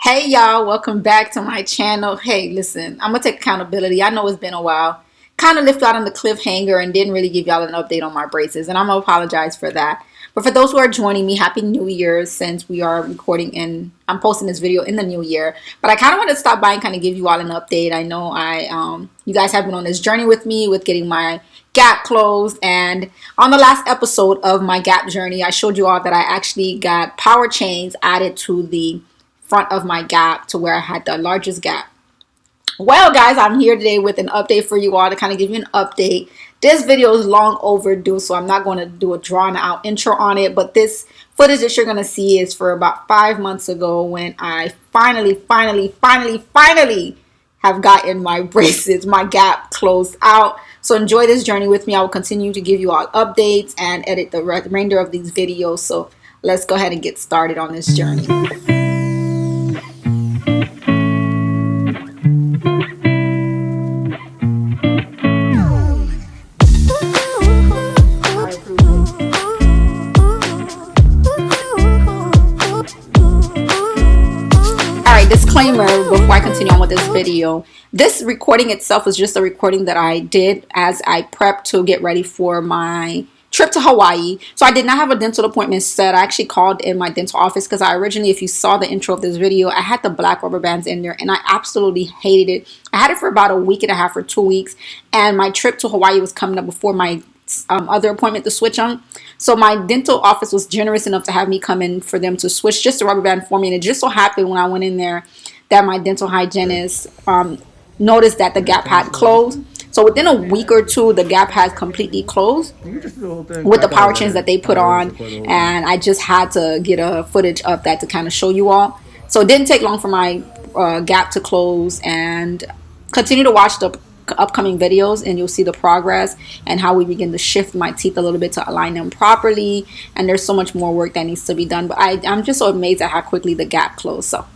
Hey y'all, welcome back to my channel. Hey, listen, I'm gonna take accountability. I know it's been a while. Kind of left out on the cliffhanger and didn't really give y'all an update on my braces, and I'm gonna apologize for that. But for those who are joining me, Happy New Year, since we are recording and I'm posting this video in the new year. But I kind of want to stop by and kind of give you all an update. I know you guys have been on this journey with me with getting my gap closed, and on the last episode of my gap journey, I showed you all that I actually got power chains added to the front of my gap to where I had the largest gap. Well, guys, I'm here today with an update for you all to kind of give you an update. This video is long overdue, so I'm not going to do a drawn out intro on it, but this footage that you're going to see is for about 5 months ago when I finally have gotten my braces, my gap closed out. So enjoy this journey with me. I will continue to give you all updates and edit the remainder of these videos. So let's go ahead and get started on this journey. Disclaimer before I continue on with this video. This recording itself is just a recording that I did as I prepped to get ready for my trip to Hawaii. So I did not have a dental appointment set. I actually called in my dental office because I originally, if you saw the intro of this video, I had the black rubber bands in there and I absolutely hated it. I had it for about a week and a half or 2 weeks, and my trip to Hawaii was coming up before my other appointment to switch on. So my dental office was generous enough to have me come in for them to switch just the rubber band for me. And it just so happened when I went in there that my dental hygienist noticed that the gap had closed. So within a week or two, the gap has completely closed with the power chains that they put on. And I just had to get a footage of that to kind of show you all. So it didn't take long for my gap to close, and continue to watch the upcoming videos and you'll see the progress and how we begin to shift my teeth a little bit to align them properly. And there's so much more work that needs to be done, but I'm just so amazed at how quickly the gap closed. So